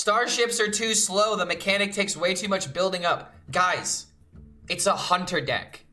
Starships are too slow. The mechanic takes way too much building up. Guys, it's a hunter deck.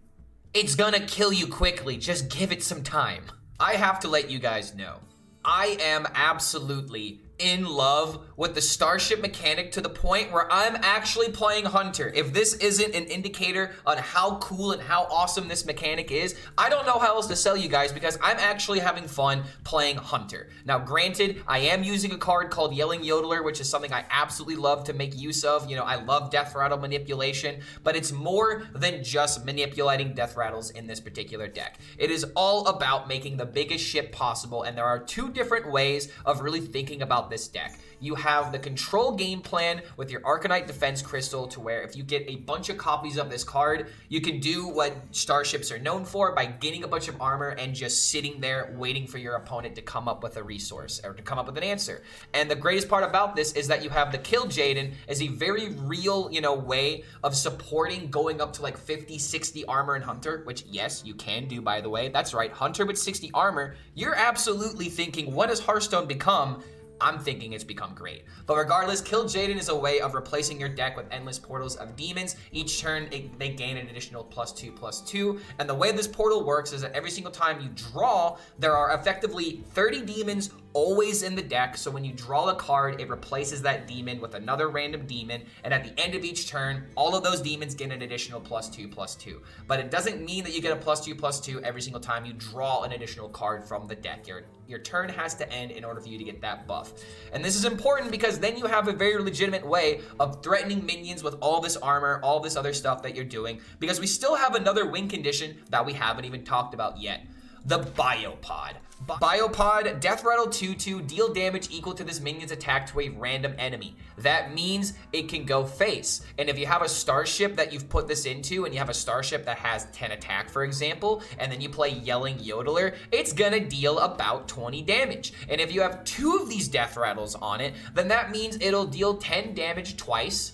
It's gonna kill you quickly. Just give it some time. I have to let you guys know, I am absolutely in love with the Starship mechanic to the point where I'm actually playing Hunter. If this isn't an indicator on how cool and how awesome this mechanic is, I don't know how else to sell you guys, because I'm actually having fun playing Hunter. Now, granted, I am using a card called Yelling Yodeler, which is something I absolutely love to make use of. You know, I love Death Rattle manipulation, but it's more than just manipulating Death Rattles in this particular deck. It is all about making the biggest ship possible, and there are two different ways of really thinking about this deck. You have the control game plan with your Arcanite Defense Crystal, to where if you get a bunch of copies of this card, you can do what Starships are known for by getting a bunch of armor and just sitting there waiting for your opponent to come up with a resource or to come up with an answer. And the greatest part about this is that you have the Kill Jaden as a very real, you know, way of supporting going up to like 50, 60 armor in Hunter, which yes, you can do, by the way. That's right, Hunter with 60 armor. You're absolutely thinking, what has Hearthstone become? I'm thinking it's become great. But regardless, Kill Jaden is a way of replacing your deck with endless portals of demons. Each turn, they gain an additional +2/+2. And the way this portal works is that every single time you draw, there are effectively 30 demons always in the deck. So when you draw a card, it replaces that demon with another random demon. And at the end of each turn, all of those demons get an additional +2/+2. But it doesn't mean that you get a +2/+2 every single time you draw an additional card from the deck. Your turn has to end in order for you to get that buff. And this is important because then you have a very legitimate way of threatening minions with all this armor, all this other stuff that you're doing, because we still have another win condition that we haven't even talked about yet. The Biopod. Biopod, Death Rattle 2/2, deal damage equal to this minion's attack to a random enemy. That means it can go face. And if you have a Starship that you've put this into, and you have a Starship that has 10 attack, for example, and then you play Yelling Yodeler, it's gonna deal about 20 damage. And if you have 2 of these Death Rattles on it, then that means it'll deal 10 damage twice.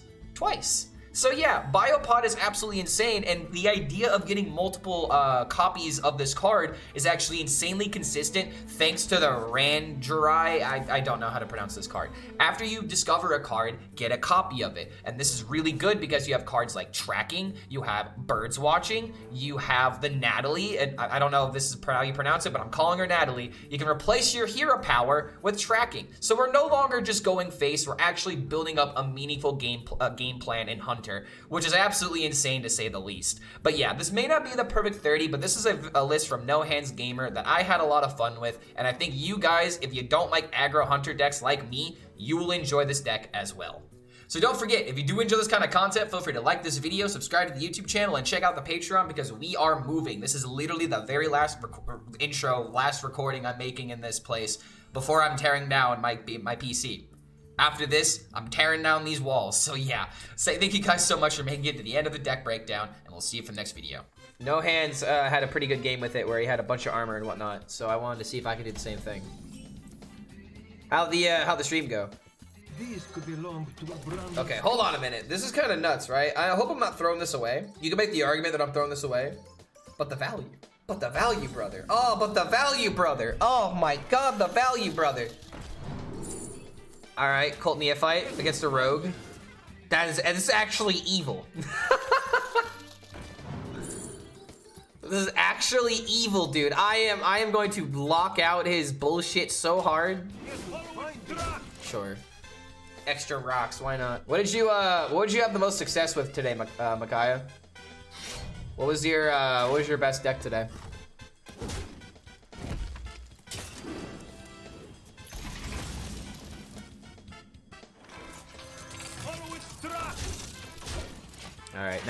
So yeah, Biopod is absolutely insane, and the idea of getting multiple copies of this card is actually insanely consistent thanks to the Randurai. I don't know how to pronounce this card. After you discover a card, get a copy of it. And this is really good because you have cards like Tracking, you have Birds Watching, you have the Natalie, and I don't know if this is how you pronounce it, but I'm calling her Natalie. You can replace your hero power with Tracking. So we're no longer just going face, we're actually building up a meaningful game plan in Hunter, which is absolutely insane to say the least. But yeah, this may not be the perfect 30, but this is a list from No Hands Gamer that I had a lot of fun with, and I think you guys, if you don't like aggro Hunter decks like me, you will enjoy this deck as well. So don't forget, if you do enjoy this kind of content, feel free to like this video, subscribe to the YouTube channel, and check out the Patreon because we are moving. This is literally the very last last recording I'm making in this place before I'm tearing down my PC. After this, I'm tearing down these walls. So yeah, thank you guys so much for making it to the end of the deck breakdown, and we'll see you for the next video. No Hands had a pretty good game with it where he had a bunch of armor and whatnot, so I wanted to see if I could do the same thing. How'd the stream go? These could belong to a brand. Okay, hold on a minute. This is kind of nuts, right? I hope I'm not throwing this away. You can make the argument that I'm throwing this away, but the value. But the value, brother. Oh, but the value, brother. Oh my God, the value, brother. All right, Cult Neophyte against a Rogue. This is actually evil. This is actually evil, dude. I am going to lock out his bullshit so hard. Sure. Extra rocks, why not? What did you have the most success with today, Micaiah? What was your best deck today? All right,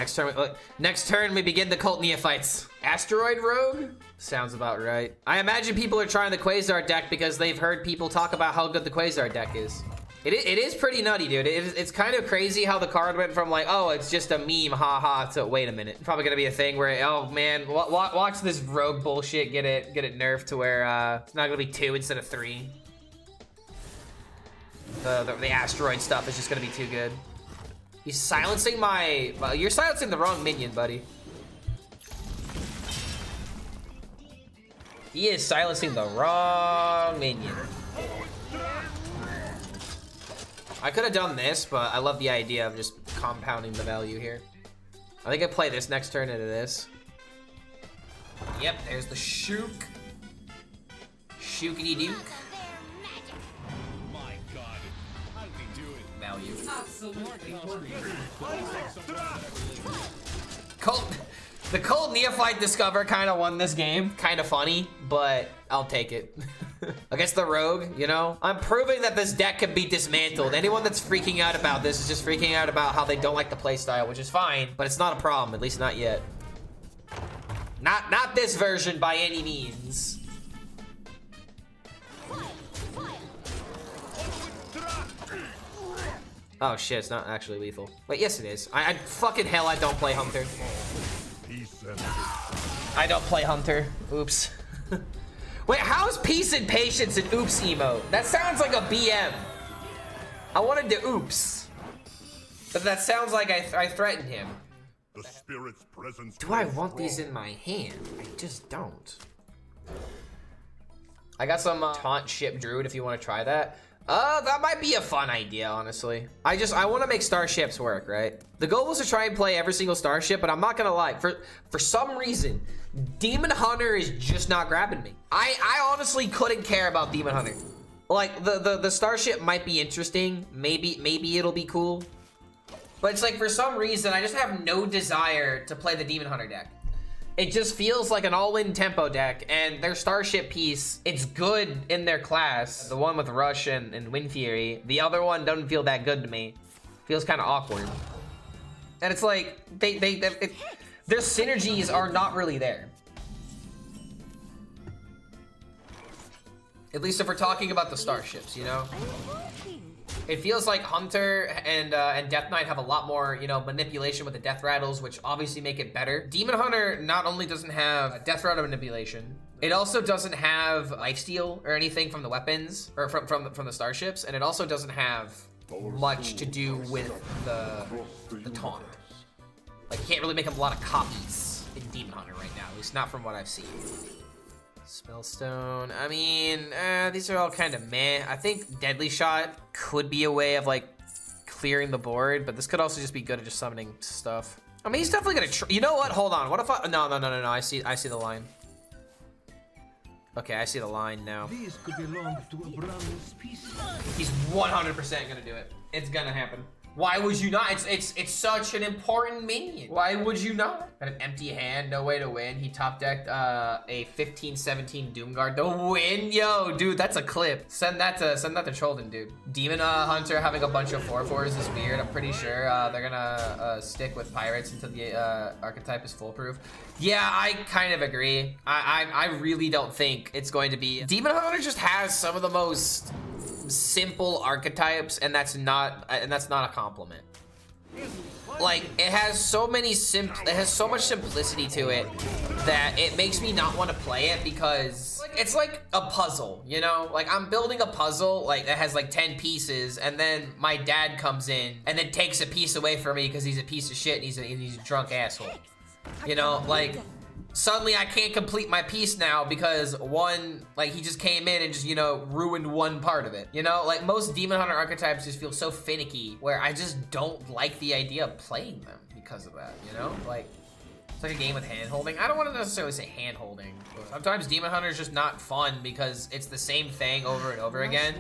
next turn we begin the Cult Neophytes. Asteroid Rogue? Sounds about right. I imagine people are trying the Quasar deck because they've heard people talk about how good the Quasar deck is. It is pretty nutty, dude. It's kind of crazy how the card went from like, oh, it's just a meme, haha, to wait a minute. Probably gonna be a thing where, oh man, watch this Rogue bullshit get it nerfed to where it's not gonna be 2 instead of 3. The asteroid stuff is just gonna be too good. He's silencing you're silencing the wrong minion, buddy. He is silencing the wrong minion. I could have done this, but I love the idea of just compounding the value here. I think I play this next turn into this. Yep, there's the Shook. Shookity Duke. My God, how did he do it? Value. Absolutely. The Cold Neophyte Discover kind of won this game. Kind of funny, but I'll take it. Against the Rogue, you know? I'm proving that this deck can be dismantled. Anyone that's freaking out about this is just freaking out about how they don't like the playstyle, which is fine, but it's not a problem, at least not yet. Not this version by any means. Oh shit, it's not actually lethal. Wait, yes it is. I fucking hell, I don't play Hunter. I don't play Hunter. Oops. Wait, how's Peace and Patience an oops emote? That sounds like a BM. I wanted to oops. But that sounds like I threatened him. The spirit's presence. Do I want these in my hand? I just don't. I got some taunt ship druid if you want to try that. That might be a fun idea, honestly. I want to make starships work, right? The goal was to try and play every single starship, but I'm not gonna lie. For some reason, Demon Hunter is just not grabbing me. I honestly couldn't care about Demon Hunter. Like the starship might be interesting. Maybe it'll be cool. But it's like for some reason, I just have no desire to play the Demon Hunter deck. It just feels like an all-in tempo deck, and their Starship piece, it's good in their class. The one with Rush and Wind Fury. The other one doesn't feel that good to me. Feels kind of awkward. And it's like, their synergies are not really there. At least if we're talking about the Starships, you know? It feels like Hunter and Death Knight have a lot more, you know, manipulation with the Deathrattles, which obviously make it better. Demon Hunter not only doesn't have Deathrattle manipulation, it also doesn't have lifesteal or anything from the weapons or from the starships, and it also doesn't have much to do with the taunt. Like, you can't really make a lot of copies in Demon Hunter right now, at least not from what I've seen. Spellstone, I mean, these are all kind of meh. I think Deadly Shot could be a way of like clearing the board, but this could also just be good at just summoning stuff. I mean, he's definitely gonna you know what? Hold on. What if no, I see the line. Okay, I see the line now. These could belong to a brand new species. He's 100% gonna do it. It's gonna happen. Why would you not? It's such an important minion. Why would you not? Got an empty hand, no way to win. He top decked a 15-17 Doomguard to win. Yo, dude, that's a clip. Send that to Cholden, dude. Demon Hunter having a bunch of 4/4s is weird. I'm pretty sure they're gonna stick with pirates until the archetype is foolproof. Yeah, I kind of agree. I really don't think it's going to be. Demon Hunter just has some of the most simple archetypes, and that's not a compliment. Like, it has so much simplicity to it that it makes me not want to play it, because it's like a puzzle, you know? Like, I'm building a puzzle like that has like 10 pieces, and then my dad comes in and then takes a piece away from me because he's a piece of shit and he's a drunk asshole. You know, like, suddenly I can't complete my piece now because he just came in and just, you know, ruined one part of it. You know, like most Demon Hunter archetypes just feel so finicky where I just don't like the idea of playing them because of that, you know? Like, it's like a game with hand-holding. I don't want to necessarily say hand-holding. Sometimes Demon Hunter is just not fun because it's the same thing over and over again.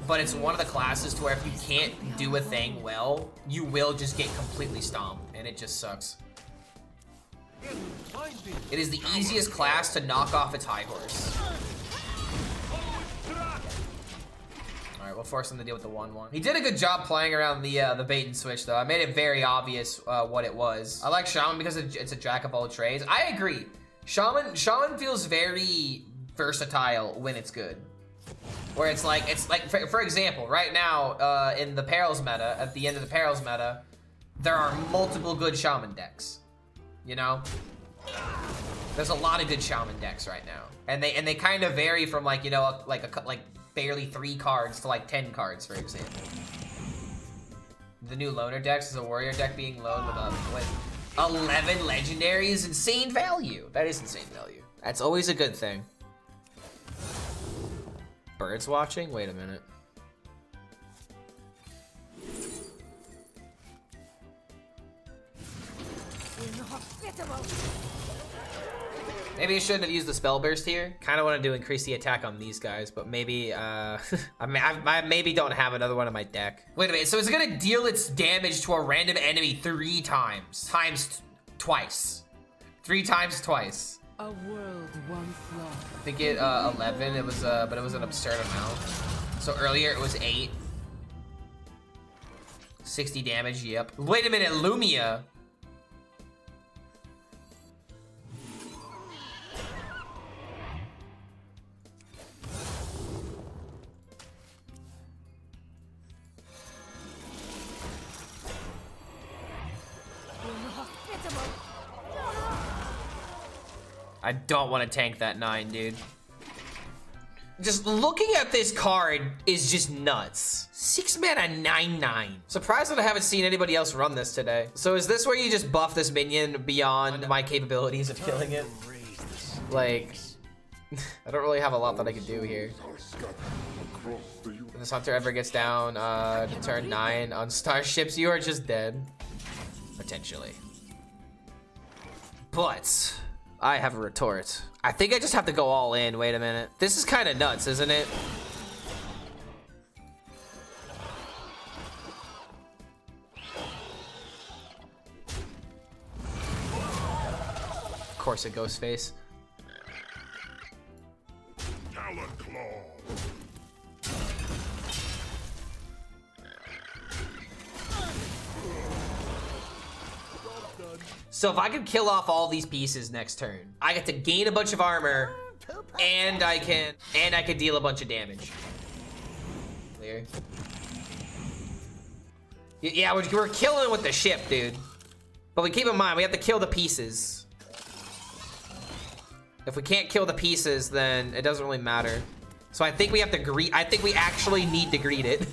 But it's one of the classes to where if you can't do a thing well, you will just get completely stomped, and it just sucks. It is the easiest class to knock off its high horse. Alright, we'll force him to deal with the 1/1. He did a good job playing around the bait and switch, though. I made it very obvious what it was. I like Shaman because it's a jack of all trades. I agree. Shaman feels very versatile when it's good. Where it's like for example, right now in the Perils meta, at the end of the Perils meta, there are multiple good Shaman decks. You know, there's a lot of good Shaman decks right now, and they kind of vary from like, you know, like barely 3 cards to like 10 cards, for example. The new loner decks is a warrior deck being loaned with 11 legendaries. Insane value. That is insane value. That's always a good thing. Birds watching? Wait a minute. Maybe I shouldn't have used the spell burst here. Kind of wanted to increase the attack on these guys, but maybe I maybe don't have another one in my deck. Wait a minute, so it's gonna deal its damage to a random enemy 3 times. Twice. 3 times twice. A world once lost. I think it 11. It was but it was an absurd amount. So earlier it was 8. 60 damage. Yep. Wait a minute, Lumia. I don't want to tank that 9, dude. Just looking at this card is just nuts. 6 mana 9/9. Surprised that I haven't seen anybody else run this today. So is this where you just buff this minion beyond my capabilities of killing it? Like, I don't really have a lot that I could do here. If this hunter ever gets down to turn 9 on starships, you are just dead. Potentially. But I have a retort. I think I just have to go all in. Wait a minute. This is kind of nuts, isn't it? Of course, a ghost face. So if I can kill off all these pieces next turn, I get to gain a bunch of armor, and I can deal a bunch of damage. Clear. Yeah, we're killing with the ship, dude. But we keep in mind we have to kill the pieces. If we can't kill the pieces, then it doesn't really matter. So I think we have to greet. I think we actually need to greet it.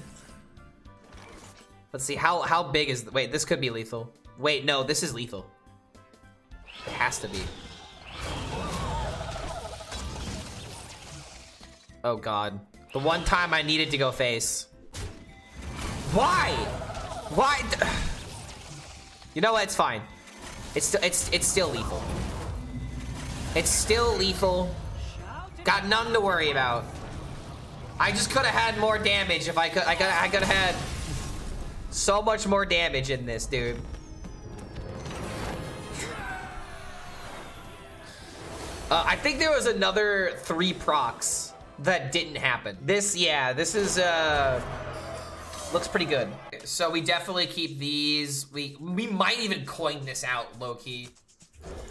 Let's see how big is. Wait, this could be lethal. Wait, no, this is lethal. It has to be. Oh god. The one time I needed to go face. Why? Why? You know what? It's fine. It's still lethal. It's still lethal. Got nothing to worry about. I just could have had more damage if I could. I could have had so much more damage in this, dude. I think there was another 3 procs that didn't happen. This is, looks pretty good. So we definitely keep these. We might even coin this out, low-key.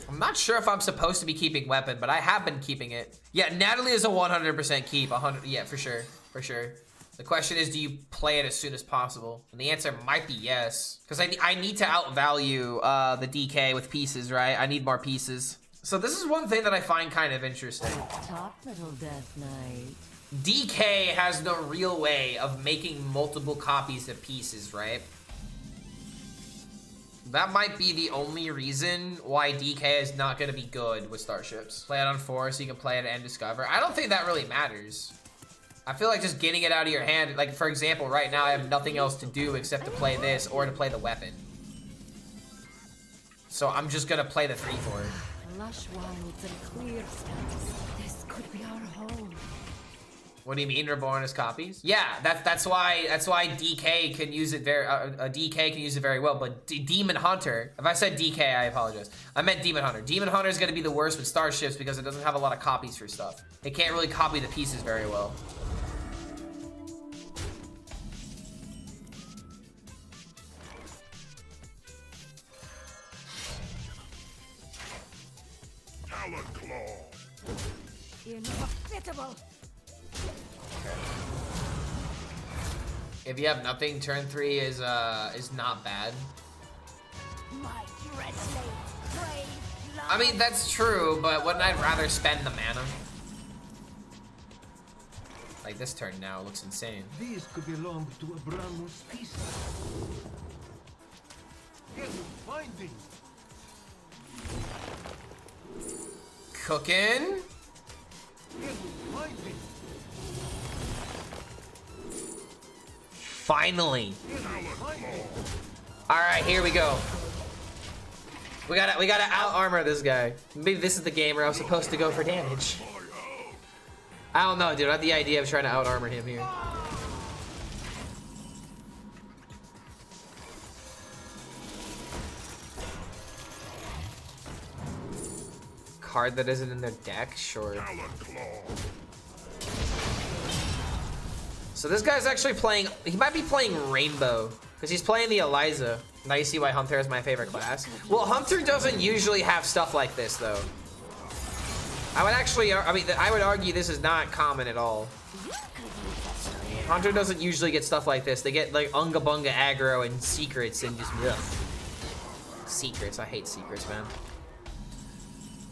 I'm not sure if I'm supposed to be keeping weapon, but I have been keeping it. Yeah, Natalie is a 100% keep, 100, yeah, for sure, for sure. The question is, do you play it as soon as possible? And the answer might be yes, because I need to outvalue the DK with pieces, right? I need more pieces. So this is one thing that I find kind of interesting. Top little death knight. DK has no real way of making multiple copies of pieces, right? That might be the only reason why DK is not going to be good with starships. Play it on 4 so you can play it and discover. I don't think that really matters. I feel like just getting it out of your hand, like for example, right now I have nothing else to do except to play this or to play the weapon. So I'm just going to play the 3/4. Lush wilds and clear skies. This could be our home. What do you mean reborn as copies? Yeah, that's why DK can use it very DK can use it very well. But Demon Hunter, if I said DK, I apologize. I meant Demon Hunter. Demon Hunter is going to be the worst with starships because it doesn't have a lot of copies for stuff. It can't really copy the pieces very well. Inhospitable. If you have nothing, turn 3 is not bad. My dreadslate, brave, I mean, that's true, but wouldn't I rather spend the mana? Like this turn now looks insane. These could belong to a brand new species. Finding. Cooking. Finding. Finally. All right, here we go. We gotta out armor this guy. Maybe this is the game where I was supposed to go for damage. I don't know, dude. I have the idea of trying to out armor him here. Card that isn't in their deck, sure. So this guy's actually playing. He might be playing Rainbow because he's playing the Eliza. Now you see why Hunter is my favorite class. Well, Hunter doesn't usually have stuff like this, though. I would argue this is not common at all. Hunter doesn't usually get stuff like this. They get like Unga Bunga aggro and secrets and just ugh. Secrets. I hate secrets, man.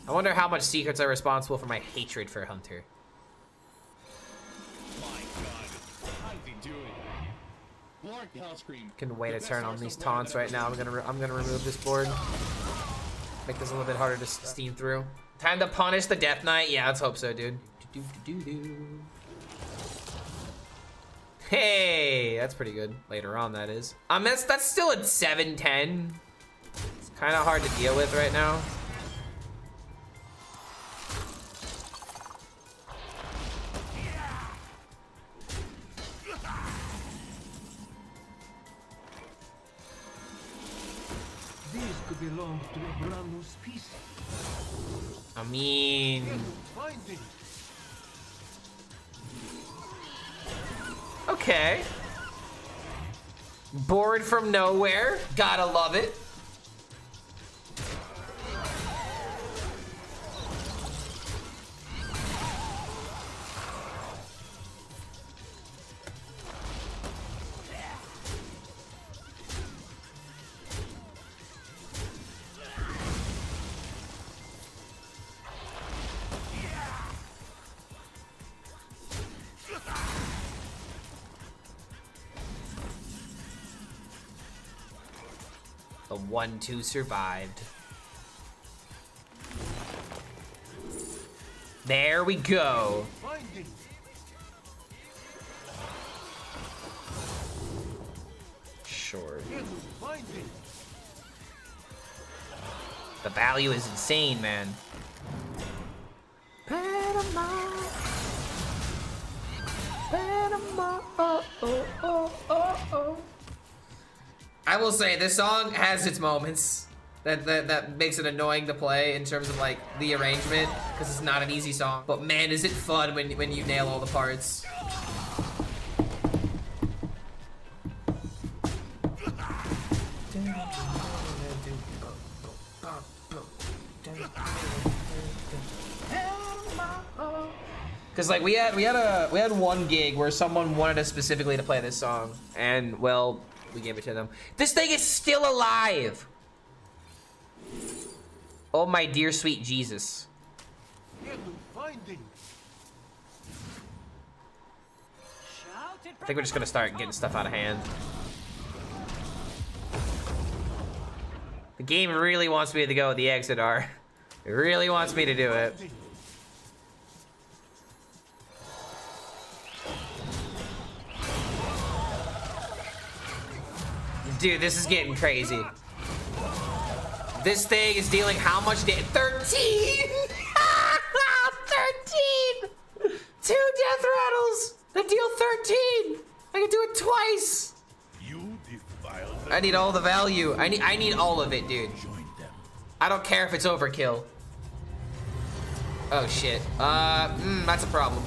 I wonder how much secrets are responsible for my hatred for Hunter. Can wait a turn on these taunts right now. I'm gonna remove this board. Make this a little bit harder to steam through. Time to punish the Death Knight. Yeah, let's hope so, dude. Hey, that's pretty good. Later on, that is. That's still at 7-10. It's kind of hard to deal with right now. Belong to a brand new species. I mean, okay. Bored from nowhere. Gotta love it. The 1-2 survived. There we go. Sure. The value is insane, man. Panama. Panama. Oh, oh, oh, oh, oh. I will say this song has its moments that makes it annoying to play in terms of like the arrangement because it's not an easy song. But man, is it fun when you nail all the parts. Because like we had one gig where someone wanted us specifically to play this song, and well, we gave it to them. This thing is still alive. Oh my dear sweet Jesus. I think we're just gonna start getting stuff out of hand. The game really wants me to go with the exit R. It really wants me to do it. Dude, this is getting crazy. This thing is dealing how much damage? 13! 13! 2 death rattles that deal 13! I can do it twice! You defile them. I need all the value. I need all of it, dude. I don't care if it's overkill. Oh shit. That's a problem.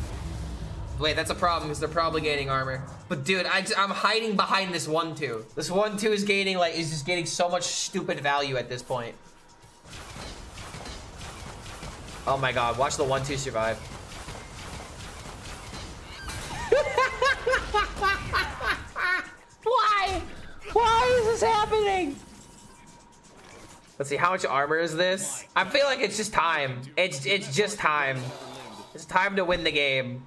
Wait, that's a problem because they're probably gaining armor. But dude, I'm hiding behind this 1-2. This 1-2 is gaining is just getting so much stupid value at this point. Oh my god, watch the 1-2 survive. Why? Why is this happening? Let's see, how much armor is this? I feel like it's just time. It's just time. It's time to win the game.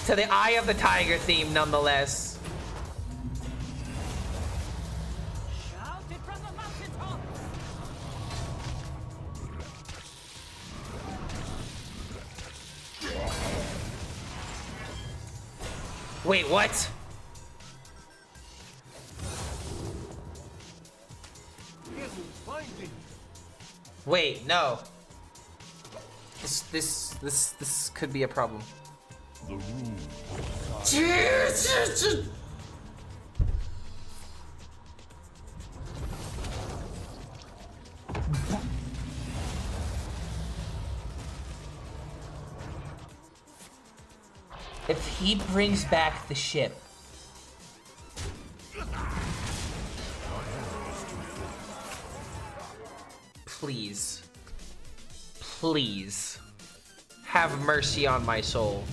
To the Eye of the Tiger theme, nonetheless. Wait, what? Wait, no. This could be a problem. The room. If he brings back the ship. Please. Please. Have mercy on my soul.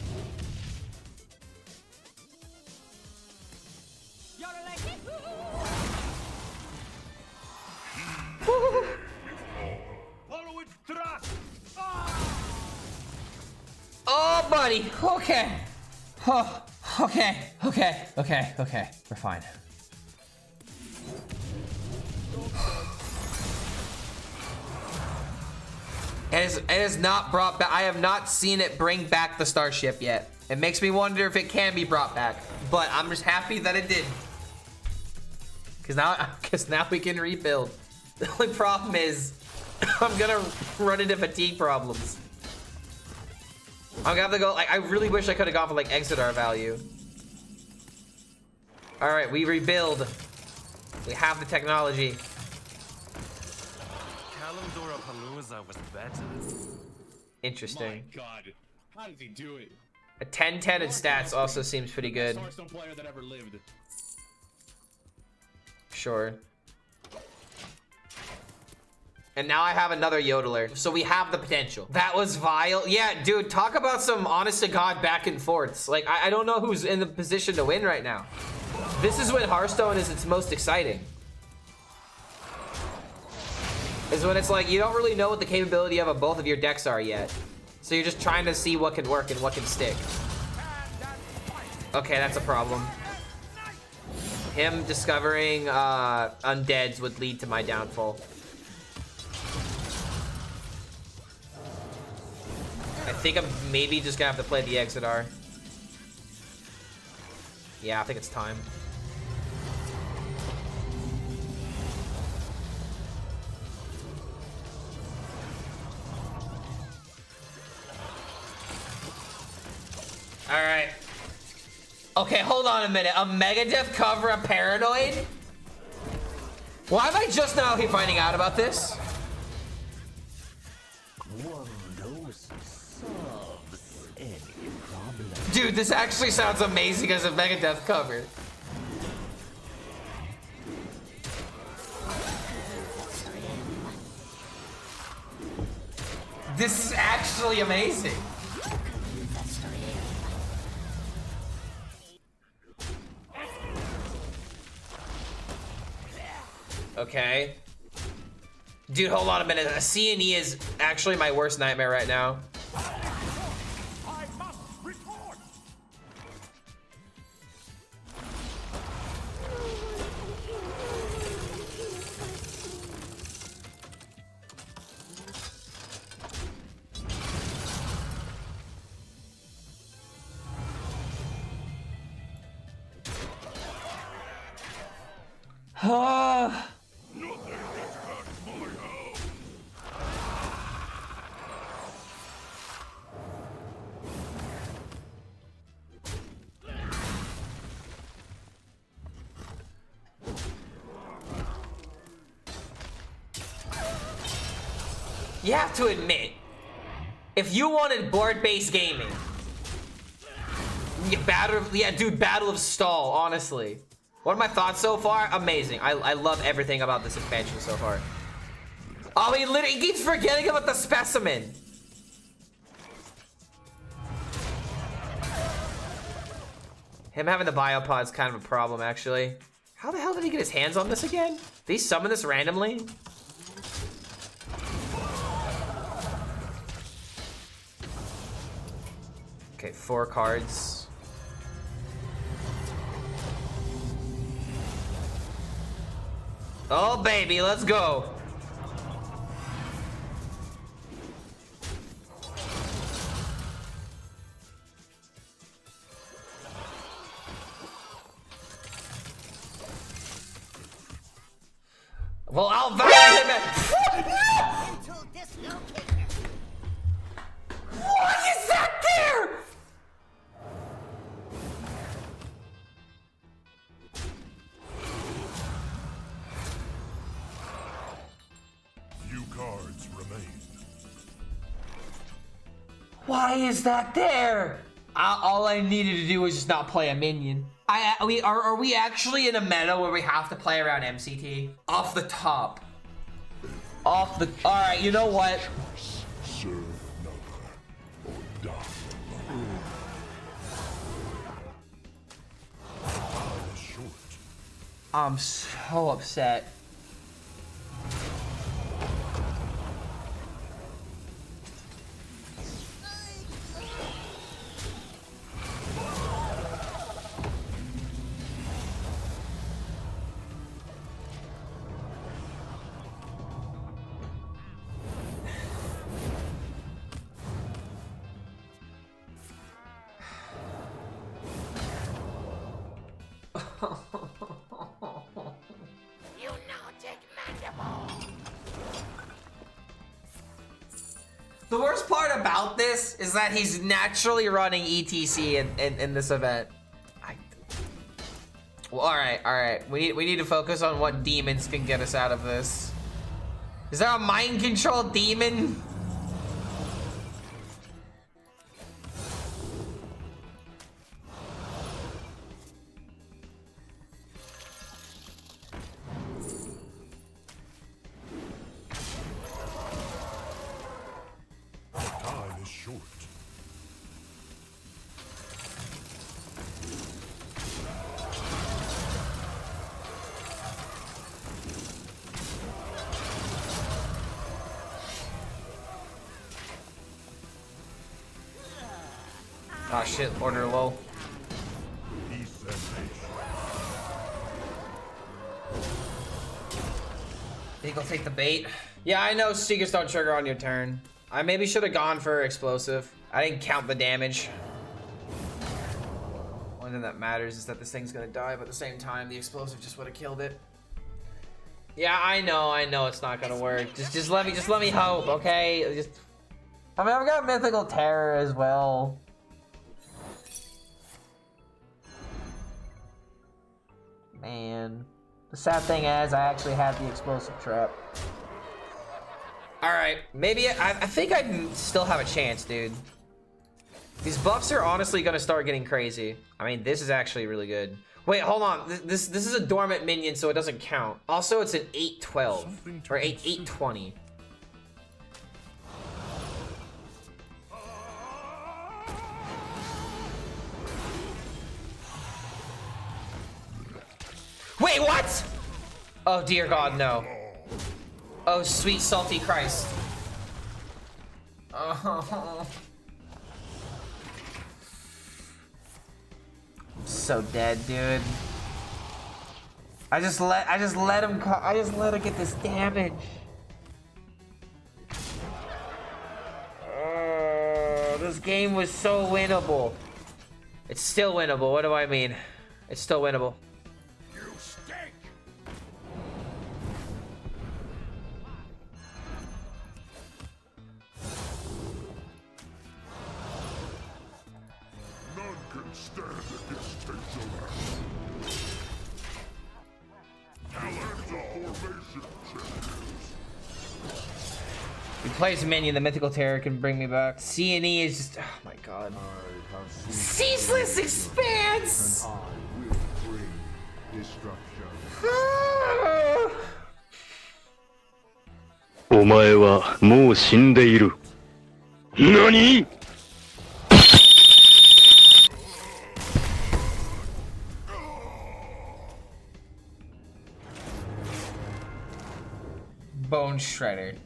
Oh, buddy. Okay. Oh, okay. We're fine. It is not brought back. I have not seen it bring back the starship yet. It makes me wonder if it can be brought back. But I'm just happy that it did. Cause now we can rebuild. The only problem is I'm gonna run into fatigue problems. I'm gonna have to go, like, I really wish I could have gone for like HSReplay value. All right, we rebuild. We have the technology. Palooza was better. Interesting. My God, how did he do it? A 10-10 in stats also seems pretty good. Hearthstone player that ever lived. Sure. And now I have another yodeler, so we have the potential. That was vile. Yeah, dude, talk about some honest to God back and forths. Like, I don't know who's in the position to win right now. This is when Hearthstone is its most exciting. Is when it's like, you don't really know what the capability of both of your decks are yet. So you're just trying to see what can work and what can stick. Okay, that's a problem. Him discovering undeads would lead to my downfall. I think I'm maybe just gonna have to play the HSReplay. Yeah, I think it's time. All right. Okay, hold on a minute. A Megadeth cover a Paranoid? Why am I just now finding out about this? Dude, this actually sounds amazing as a Megadeth cover. This is actually amazing. Okay. Dude, hold on a minute. A C&E is actually my worst nightmare right now. I must report. You have to admit, if you wanted board-based gaming, Battle of Stall, honestly. What are my thoughts so far? Amazing. I love everything about this expansion so far. Oh, he literally keeps forgetting about the specimen. Him having the biopod's kind of a problem, actually. How the hell did he get his hands on this again? Did he summon this randomly? Okay, 4 cards. Oh, baby, let's go. Well, I'll value him at. What is that there? Few cards remain. Why is that there? All I needed to do was just not play a minion. Are we actually in a meta where we have to play around MCT? Off the top. All right, you know what? Serve none or die alone. Time is short. I'm so upset. The worst part about this is that he's naturally running ETC in this event. Well, all right. We need to focus on what demons can get us out of this. Is there a mind control demon? Time is short. Oh shit, order low. Peace and patience. Think I'll take the bait. Yeah, I know Seekers don't trigger on your turn. I maybe should have gone for explosive. I didn't count the damage. Only thing that matters is that this thing's gonna die, but at the same time, the explosive just would have killed it. Yeah, I know it's not gonna work. Just let me hope, okay? I mean, I've got Mythical Terror as well. Man, the sad thing is, I actually had the explosive trap. All right, maybe I think I still have a chance, dude. These buffs are honestly gonna start getting crazy. I mean, this is actually really good. Wait, hold on. This is a dormant minion, so it doesn't count. Also, it's an 812 or 820. Wait, what? Oh dear God, no. Oh, sweet salty Christ. Oh. I'm so dead, dude. I just let him get this damage. Oh, this game was so winnable. It's still winnable. What do I mean? It's still winnable. You stink! None can stand against Tezora. Talents of formation changes. He plays a minion, the Mythical Terror can bring me back. C&E is just, oh my God. Ceaseless Expanse! I will bring destruction. お前はもう死んでいる。何？ Bone Shredder.